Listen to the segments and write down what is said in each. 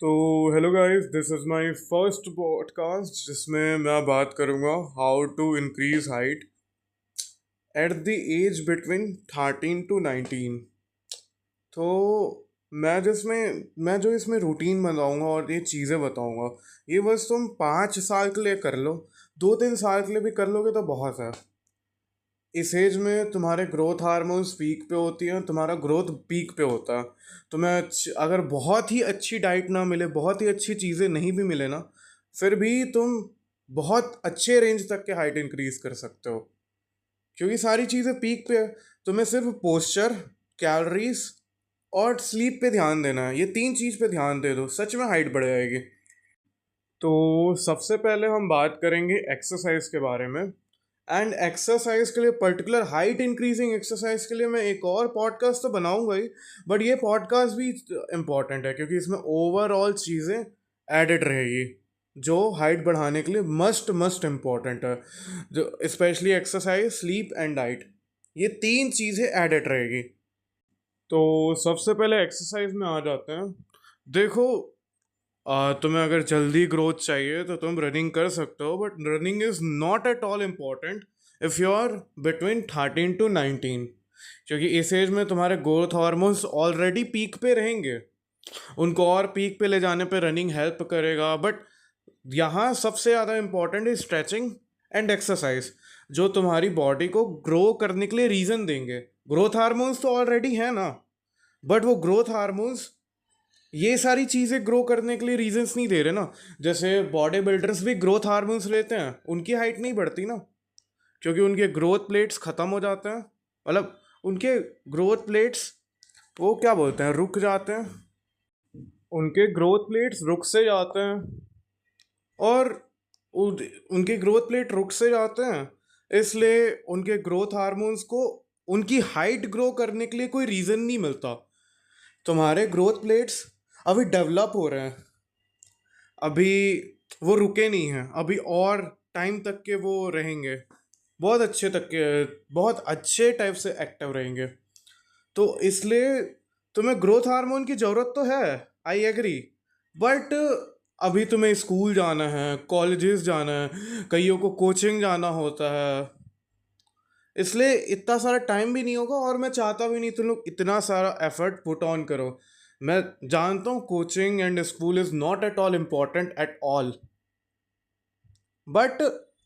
तो hello guys, this is my first podcast जिसमें मैं बात करूँगा how to increase height at the age between 13 to 19। तो मैं जो इसमें रूटीन बताऊँगा और ये चीज़ें बताऊँगा, ये बस तुम 5 साल के लिए कर लो। 2-3 साल के लिए भी कर लोगे तो बहुत है। इस एज में तुम्हारे ग्रोथ हार्मोन्स पीक पे होती हैं, तुम्हारा ग्रोथ पीक पे होता है। अगर बहुत ही अच्छी डाइट ना मिले, बहुत ही अच्छी चीज़ें नहीं भी मिले ना, फिर भी तुम बहुत अच्छे रेंज तक के हाइट इंक्रीज कर सकते हो, क्योंकि सारी चीज़ें पीक पे है। तुम्हें सिर्फ पोस्चर, कैलोरीज और स्लीप पे ध्यान देना है। ये 3 चीज़ पे ध्यान दे दो, सच में हाइट बढ़ जाएगी। तो सबसे पहले हम बात करेंगे एक्सरसाइज के बारे में। एंड एक्सरसाइज के लिए, पर्टिकुलर हाइट इंक्रीजिंग एक्सरसाइज के लिए, मैं एक और पॉडकास्ट तो बनाऊंगा ही, बट ये पॉडकास्ट भी इम्पॉर्टेंट है क्योंकि इसमें ओवरऑल चीज़ें एडेड रहेगी जो हाइट बढ़ाने के लिए मस्ट मस्ट इम्पॉर्टेंट है। जो specially exercise, sleep and diet, ये 3 चीज़ें एडेड रहेगी। तो सबसे पहले एक्सरसाइज में आ जाते हैं। देखो, तुम्हें अगर जल्दी ग्रोथ चाहिए तो तुम रनिंग कर सकते हो, but running is not at all important if you are between 13 to 19, क्योंकि इस एज में तुम्हारे ग्रोथ हार्मोन्स ऑलरेडी पीक पे रहेंगे। उनको और पीक पे ले जाने पे रनिंग हेल्प करेगा, बट यहाँ सबसे ज़्यादा इम्पॉर्टेंट है स्ट्रेचिंग एंड एक्सरसाइज, जो तुम्हारी बॉडी को ग्रो करने के लिए रीज़न देंगे। ग्रोथ हार्मोन्स तो ऑलरेडी है ना, बट वो ग्रोथ हार्मोन्स ये सारी चीज़ें ग्रो करने के लिए रीजंस नहीं दे रहे ना। जैसे बॉडी बिल्डर्स भी ग्रोथ हार्मोन्स लेते हैं, उनकी हाइट नहीं बढ़ती ना, क्योंकि उनके ग्रोथ प्लेट्स ख़त्म हो जाते हैं। मतलब उनके ग्रोथ प्लेट्स, वो क्या बोलते हैं, रुक जाते हैं। उनके ग्रोथ प्लेट्स रुक से जाते हैं, और उनके ग्रोथ प्लेट रुक से जाते हैं, इसलिए उनके ग्रोथ हार्मोन्स को उनकी हाइट ग्रो करने के लिए कोई रीज़न नहीं मिलता। तुम्हारे ग्रोथ प्लेट्स अभी डेवलप हो रहे हैं, अभी वो रुके नहीं हैं, अभी और टाइम तक के वो रहेंगे, बहुत अच्छे तक के, बहुत अच्छे टाइप से एक्टिव रहेंगे। तो इसलिए तुम्हें ग्रोथ हार्मोन की ज़रूरत तो है, आई एग्री, बट अभी तुम्हें स्कूल जाना है, कॉलेजेस जाना है, कईयों को कोचिंग जाना होता है, इसलिए इतना सारा टाइम भी नहीं होगा, और मैं चाहता भी नहीं तुम लोग इतना सारा एफर्ट पुट ऑन करो। मैं जानता हूँ coaching and school is not at all important at all, but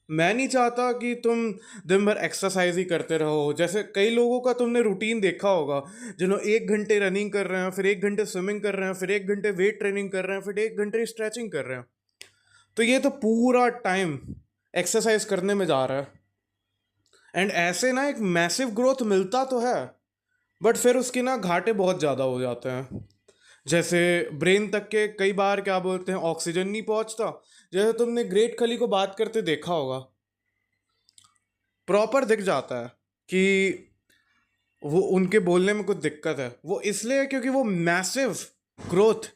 मैं नहीं चाहता कि तुम दिन भर एक्सरसाइज ही करते रहो। जैसे कई लोगों का तुमने रूटीन देखा होगा, जिन्होंने 1 घंटे रनिंग कर रहे हैं, फिर 1 घंटे स्विमिंग कर रहे हैं, फिर 1 घंटे वेट ट्रेनिंग कर रहे हैं, फिर 1 घंटे स्ट्रेचिंग कर रहे हैं। तो ये तो पूरा टाइम एक्सरसाइज करने में जा रहा है, एंड ऐसे ना एक मैसिव ग्रोथ मिलता तो है, बट फिर उसके ना घाटे बहुत ज़्यादा हो जाते हैं। जैसे ब्रेन तक के कई बार क्या बोलते हैं, ऑक्सीजन नहीं पहुंचता। जैसे तुमने ग्रेट खली को बात करते देखा होगा, प्रॉपर दिख जाता है कि वो उनके बोलने में कुछ दिक्कत है। वो इसलिए है क्योंकि वो मैसिव ग्रोथ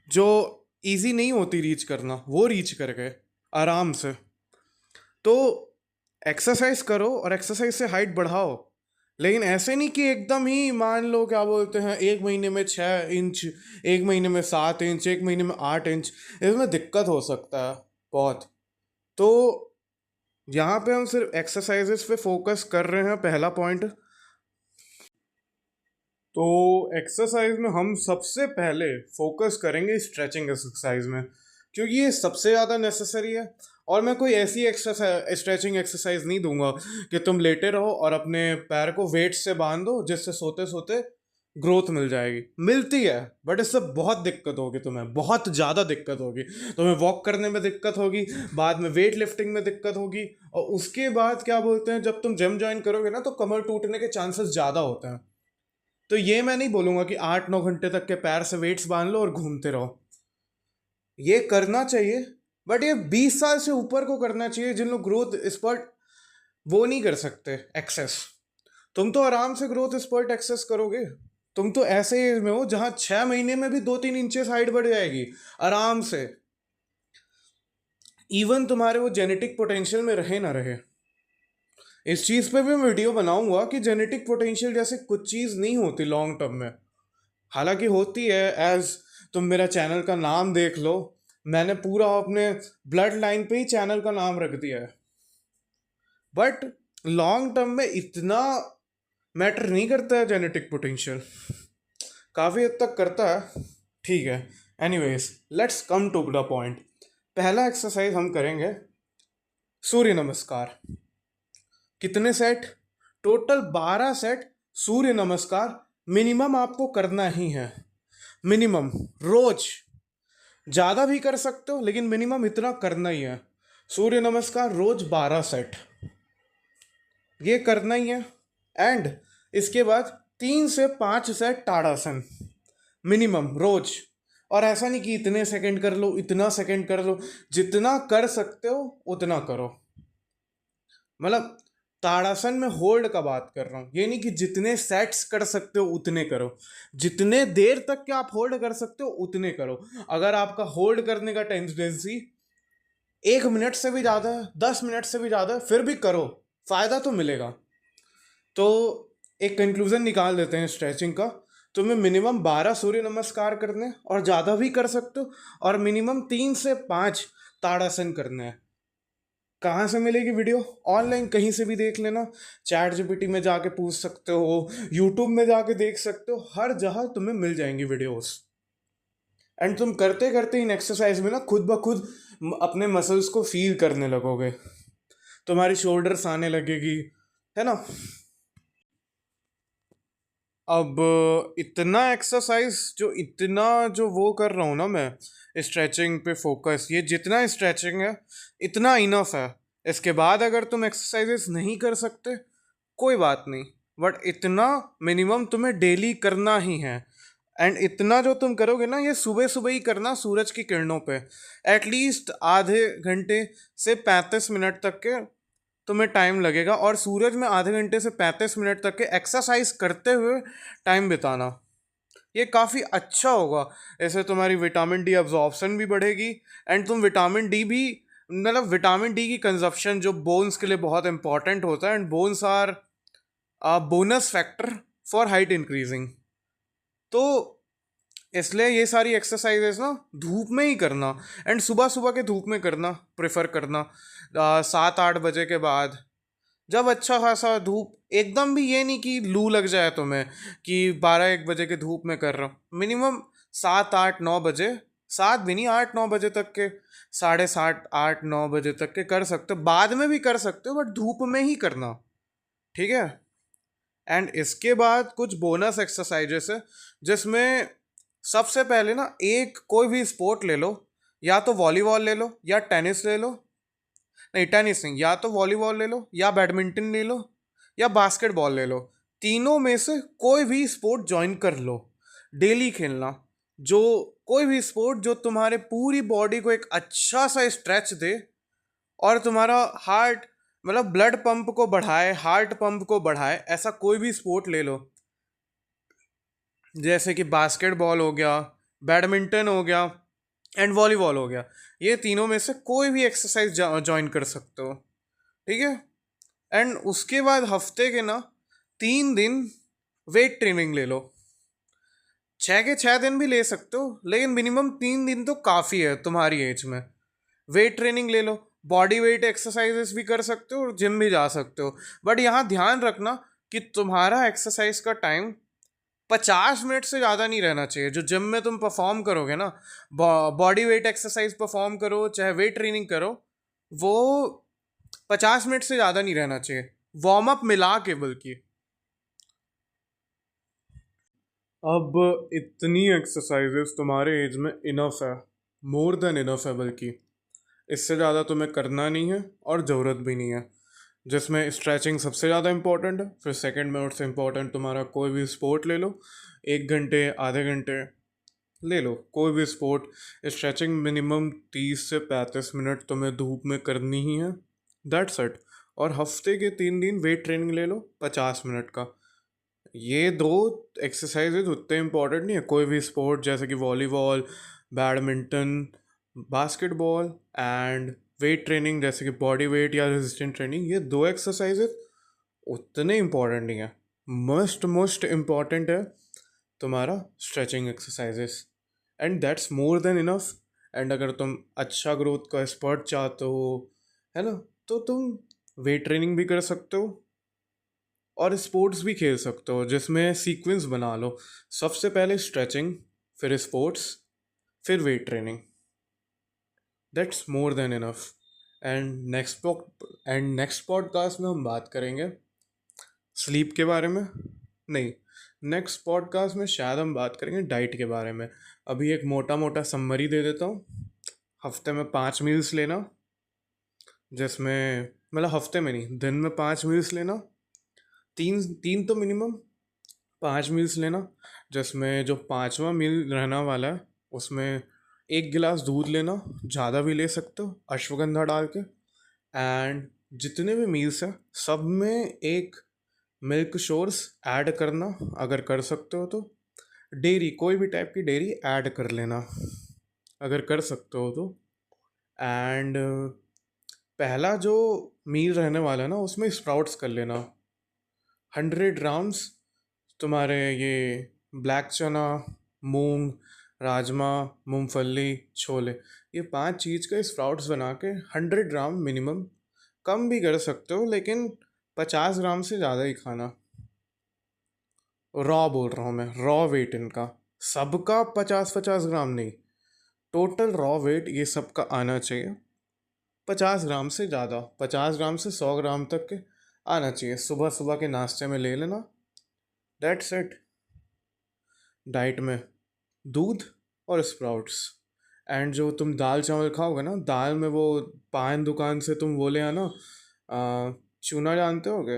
जो इजी नहीं होती रीच करना, वो रीच कर गए आराम से। तो एक्सरसाइज करो और एक्सरसाइज से हाइट बढ़ाओ, लेकिन ऐसे नहीं कि एकदम ही मान लो क्या बोलते हैं, 1 महीने में 6 इंच, 1 महीने में 7 इंच, 1 महीने में 8 इंच, इसमें दिक्कत हो सकता है बहुत। तो यहाँ पे हम सिर्फ एक्सरसाइजेस पे फोकस कर रहे हैं, पहला पॉइंट। तो एक्सरसाइज में हम सबसे पहले फोकस करेंगे स्ट्रेचिंग एक्सरसाइज में, क्योंकि ये सबसे ज़्यादा नेसेसरी है। और मैं कोई ऐसी एक्सरसाइज, स्ट्रेचिंग एक्सरसाइज नहीं दूंगा कि तुम लेटे रहो और अपने पैर को वेट से बांध दो, जिससे सोते सोते ग्रोथ मिल जाएगी। मिलती है, बट इससे बहुत दिक्कत होगी, तुम्हें बहुत ज़्यादा दिक्कत होगी। तुम्हें वॉक करने में दिक्कत होगी, बाद में वेट लिफ्टिंग में दिक्कत होगी, और उसके बाद क्या बोलते हैं, जब तुम जिम ज्वाइन करोगे ना, तो कमर टूटने के चांसेस ज़्यादा होते हैं। तो ये मैं नहीं बोलूंगा कि 8-9 घंटे तक के पैर से वेट्स बांध लो और घूमते रहो। ये करना चाहिए, बट ये 20 साल से ऊपर को करना चाहिए, जिन लोग ग्रोथ स्पर्ट वो नहीं कर सकते एक्सेस। तुम तो आराम से ग्रोथ स्पर्ट एक्सेस करोगे। तुम तो ऐसे एज में हो जहां 6 महीने में भी 2-3 इंचेस हाइट बढ़ जाएगी आराम से। इवन तुम्हारे वो जेनेटिक पोटेंशियल में रहे ना रहे, इस चीज़ पे भी मैं वीडियो बनाऊंगा कि जेनेटिक पोटेंशियल जैसे कुछ चीज़ नहीं होती लॉन्ग टर्म में। हालांकि होती है, एज तुम मेरा चैनल का नाम देख लो, मैंने पूरा अपने ब्लड लाइन पे ही चैनल का नाम रख दिया है। बट लॉन्ग टर्म में इतना मैटर नहीं करता है जेनेटिक पोटेंशियल, काफ़ी हद तक करता है, ठीक है। Anyways, let's come to the point. पहला एक्सरसाइज हम करेंगे सूर्य नमस्कार। कितने सेट? टोटल 12 सेट सूर्य नमस्कार मिनिमम आपको करना ही है। मिनिमम रोज, ज़्यादा भी कर सकते हो लेकिन मिनिमम इतना करना ही है। सूर्य नमस्कार रोज 12 सेट, ये करना ही है। एंड इसके बाद 3 से 5 सेट ताड़ासन मिनिमम रोज। और ऐसा नहीं कि इतने सेकंड कर लो, इतना सेकंड कर लो, जितना कर सकते हो उतना करो। मतलब ताड़ासन में होल्ड का बात कर रहा हूँ, ये नहीं कि जितने सेट्स कर सकते हो उतने करो, जितने देर तक के आप होल्ड कर सकते हो उतने करो। अगर आपका होल्ड करने का टेंडेंसी 1 मिनट से भी ज़्यादा है, 10 मिनट से भी ज़्यादा है, फिर भी करो, फ़ायदा तो मिलेगा। तो एक कंक्लूजन निकाल देते हैं स्ट्रेचिंग का। तुम्हें मिनिमम 12 सूर्य नमस्कार करने, और ज़्यादा भी कर सकते हो, और मिनिमम 3 से 5 ताड़ासन करने हैं। कहाँ से मिलेगी वीडियो? ऑनलाइन कहीं से भी देख लेना, चैट जीपीटी में जाके पूछ सकते हो, यूट्यूब में जाके देख सकते हो, हर जगह तुम्हें मिल जाएंगी वीडियोस। एंड तुम करते करते इन एक्सरसाइज में ना खुद ब खुद अपने मसल्स को फील करने लगोगे, तुम्हारी शोल्डर्स आने लगेगी, है ना। अब इतना एक्सरसाइज जो वो कर रहा हूँ ना मैं, स्ट्रेचिंग पे फोकस, ये जितना स्ट्रेचिंग है इतना इनफ है। इसके बाद अगर तुम एक्सरसाइजेस नहीं कर सकते कोई बात नहीं, बट इतना मिनिमम तुम्हें डेली करना ही है। एंड इतना जो तुम करोगे ना, ये सुबह सुबह ही करना सूरज की किरणों पे। एटलीस्ट आधे घंटे से 35 मिनट तक के तुम्हें टाइम लगेगा, और सूरज में आधे घंटे से 35 मिनट तक के एक्सरसाइज करते हुए टाइम बिताना, ये काफ़ी अच्छा होगा। ऐसे तुम्हारी विटामिन डी अब्जॉर्प्शन भी बढ़ेगी, एंड तुम विटामिन डी भी, मतलब विटामिन डी की कंजप्शन जो बोन्स के लिए बहुत इंपॉर्टेंट होता है, and bones are bonus factor for height increasing. तो इसलिए ये सारी एक्सरसाइजेस ना धूप में ही करना, एंड सुबह सुबह के धूप में करना प्रेफर करना, 7-8 बजे के बाद, जब अच्छा खासा धूप, एकदम भी ये नहीं कि लू लग जाए तुम्हें कि 12-1 बजे के धूप में कर रहा हूँ। मिनिमम 7-8-9 बजे, 7 भी नहीं, 8-9 बजे तक के, 7:30 8-9 बजे तक के कर सकते हो, बाद में भी कर सकते हो, बट धूप में ही करना, ठीक है। एंड इसके बाद कुछ बोनस एक्सरसाइजेस है, जिसमें सबसे पहले ना, एक कोई भी स्पोर्ट ले लो, या तो वॉलीबॉल ले लो या टेनिस ले लो, नहीं टेनिस नहीं, या तो वॉलीबॉल ले लो या बैडमिंटन ले लो या बास्केटबॉल ले लो। तीनों में से कोई भी स्पोर्ट ज्वाइन कर लो, डेली खेलना। जो कोई भी स्पोर्ट जो तुम्हारे पूरी बॉडी को एक अच्छा सा स्ट्रेच दे, और तुम्हारा हार्ट, मतलब ब्लड पंप को बढ़ाए, हार्ट पंप को बढ़ाए, ऐसा कोई भी स्पोर्ट ले लो। जैसे कि बास्केटबॉल हो गया, बैडमिंटन हो गया, एंड वॉलीबॉल हो गया। ये तीनों में से कोई भी एक्सरसाइज ज्वाइन कर सकते हो, ठीक है। एंड उसके बाद हफ्ते के ना 3 दिन वेट ट्रेनिंग ले लो। 6 के 6 दिन भी ले सकते हो, लेकिन मिनिमम 3 दिन तो काफ़ी है तुम्हारी एज में। वेट ट्रेनिंग ले लो, बॉडी वेट एक्सरसाइजेस भी कर सकते हो और जिम भी जा सकते हो। बट यहाँ ध्यान रखना कि तुम्हारा एक्सरसाइज का टाइम 50 मिनट से ज़्यादा नहीं रहना चाहिए। जो जिम में तुम परफॉर्म करोगे ना, बॉडी वेट एक्सरसाइज परफॉर्म करो चाहे वेट ट्रेनिंग करो, वो 50 मिनट से ज़्यादा नहीं रहना चाहिए, वार्म अप मिला के बल्कि। अब इतनी एक्सरसाइजेस तुम्हारे एज में इनफ है, मोर देन इनफ है, बल्कि इससे ज़्यादा तुम्हें करना नहीं है और ज़रूरत भी नहीं है। जिसमें स्ट्रेचिंग सबसे ज़्यादा इंपॉर्टेंट है, फिर सेकंड में उससे इम्पोर्टेंट तुम्हारा कोई भी स्पोर्ट ले लो, 1 घंटे आधे घंटे ले लो कोई भी स्पोर्ट। स्ट्रेचिंग मिनिमम 30 से 35 मिनट तुम्हें धूप में करनी ही है, दैट्स इट। और हफ्ते के 3 दिन वेट ट्रेनिंग ले लो 50 मिनट का। ये दो एक्सरसाइजेज उतने इम्पॉर्टेंट नहीं है। कोई भी स्पोर्ट जैसे कि volleyball, badminton, basketball, and weight training जैसे कि बॉडी वेट या रेजिस्टेंट ट्रेनिंग, ये दो एक्सरसाइजेज उतने इम्पॉर्टेंट नहीं है। मोस्ट इम्पॉर्टेंट है तुम्हारा stretching exercises. And that's more than enough. And अगर तुम अच्छा ग्रोथ का स्पॉट चाहते हो, है ना, तो तुम वेट ट्रेनिंग भी कर सकते हो और स्पोर्ट्स भी खेल सकते हो, जिसमें सीक्वेंस बना लो। सबसे पहले स्ट्रेचिंग, फिर स्पोर्ट्स, फिर weight training. That's more than enough. And next podcast में हम बात करेंगे स्लीप के बारे में। नहीं, नेक्स्ट पॉडकास्ट में शायद हम बात करेंगे डाइट के बारे में। अभी एक मोटा मोटा समरी दे देता हूँ। हफ्ते में 5 मील्स लेना, जिसमें मतलब हफ्ते में नहीं, दिन में 5 मील्स लेना। तीन तीन तो मिनिमम, 5 मील्स लेना, जिसमें जो पांचवा मील रहना वाला है उसमें 1 गिलास दूध लेना, ज़्यादा भी ले सकते हो अश्वगंधा डाल के। एंड जितने भी मील्स हैं सब में एक मिल्क शोर्स ऐड करना, अगर कर सकते हो तो। डेयरी, कोई भी टाइप की डेयरी ऐड कर लेना अगर कर सकते हो तो। एंड पहला जो मील रहने वाला है ना, उसमें स्प्राउट्स कर लेना। 100 ग्राम्स तुम्हारे ये ब्लैक चना, मूंग, राजमा, मूंगफली, छोले, ये 5 चीज़ का स्प्राउट्स बना के 100 ग्राम मिनिमम। कम भी कर सकते हो लेकिन 50 ग्राम से ज़्यादा ही खाना। रॉ बोल रहा हूँ मैं, रॉ वेट इनका, सबका 50-50 ग्राम नहीं, टोटल रॉ वेट ये सबका आना चाहिए 50 ग्राम से ज़्यादा, 50 ग्राम से 100 ग्राम तक के आना चाहिए। सुबह सुबह के नाश्ते में ले लेना। That's it. डाइट में दूध और स्प्राउट्स। एंड जो तुम दाल चावल खाओगे ना, दाल में वो पान दुकान से तुम वो ले आना, चूना जानते होगे,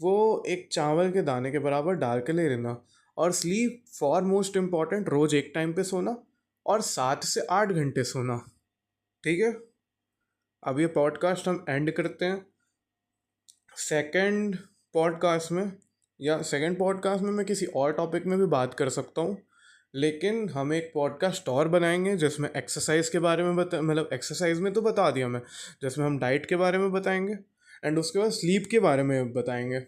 वो एक चावल के दाने के बराबर डाल के ले लेना। और स्लीप फॉर मोस्ट इम्पॉर्टेंट, रोज़ एक टाइम पे सोना और 7 से 8 घंटे सोना। ठीक है, अब ये पॉडकास्ट हम एंड करते हैं। सेकंड पॉडकास्ट में, या सेकंड पॉडकास्ट में मैं किसी और टॉपिक में भी बात कर सकता हूँ, लेकिन हम एक पॉडकास्ट और बनाएंगे जिसमें एक्सरसाइज के बारे में मतलब एक्सरसाइज में तो बता दिया मैं, जिसमें हम डाइट के बारे में बताएंगे एंड उसके बाद स्लीप के बारे में बताएंगे।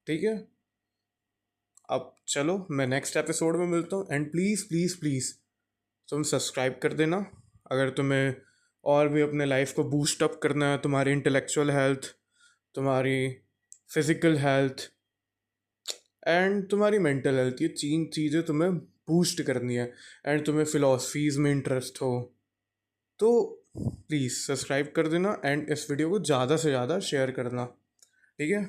ठीक है, अब चलो मैं नेक्स्ट एपिसोड में मिलता हूँ। एंड प्लीज़ प्लीज़ प्लीज़ तुम सब्सक्राइब कर देना अगर तुम्हें और भी अपने लाइफ को बूस्ट अप करना है, तुम्हारी इंटेलेक्चुअल हेल्थ, तुम्हारी फिजिकल हेल्थ एंड तुम्हारी मेंटल हेल्थ, ये 3 चीज़ें तुम्हें बूस्ट करनी है एंड तुम्हें फ़िलासफ़ीज़ में इंटरेस्ट हो तो प्लीज़ सब्सक्राइब कर देना एंड इस वीडियो को ज़्यादा से ज़्यादा शेयर करना। ठीक है।